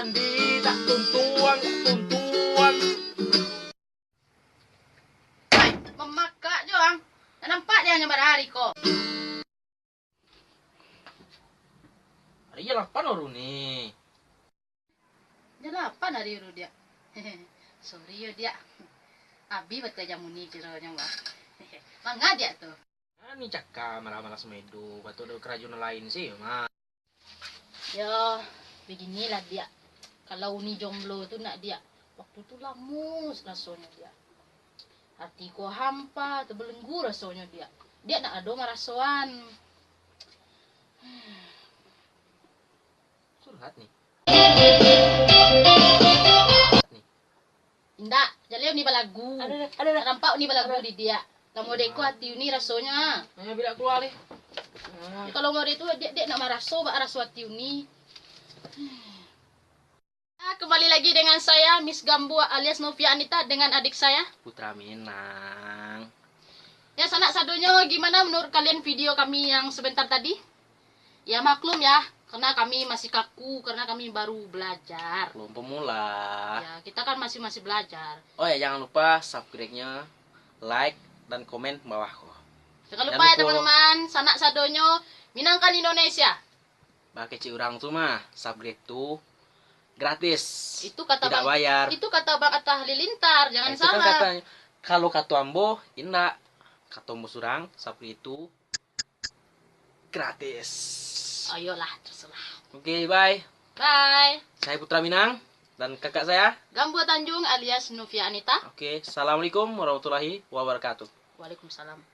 mandi, tak tuntuang, Hai, memakak Joang. Tak nampak dia hanya hari kok. Hari ya 8 orang nih. Dia 8 hari itu dia. Sorry yo dia. Abi betul jamu ni ceronya wah. Mangga dia tuh. Nah, ini cakap malah-malah semedo. Batu ada kerajunan lain sih, mah. Yo, beginilah dia. Kalau uni jomblo tuh nak dia. Waktu itu lamus rasanya dia. Hatiku hampa, terbelenggu rasanya dia. Dia nak ado marasoan. Curhat nih. Indah, jaleo ni balagu. Ada. Nampak ni balagu di dia. Kamu deko hati uni rasanya. Nah, bila keluar deh. Kalau mau itu dia nak maraso, bak raso hati uni. Kembali lagi dengan saya Miss Gambu alias Novia Anita dengan adik saya Putra Minang. ya. Sanak sadonya gimana menurut kalian video kami yang sebentar tadi? Ya maklum ya, karena kami masih kaku, karena kami baru belajar. Belum pemula. Ya kita kan masih belajar. Oh ya, jangan lupa subscribe-nya, like, dan komen bawah kok. Jangan lupa ya teman-teman, sanak sadonyo Minangkan Indonesia. Pakai orang tuh mah subscribe tuh gratis. Itu kata tidak Bang, bayar. itu kata Bang Atta Halilintar, jangan Itu salah. kan katanya, kalau kata ambo indah, kata ambo surang subscribe itu gratis. Ayolah, terserah. Oke, bye. Bye. Saya Putra Minang dan kakak saya Gambu Tanjung alias Novia Anita. Oke, assalamualaikum warahmatullahi wabarakatuh. Waalaikumsalam.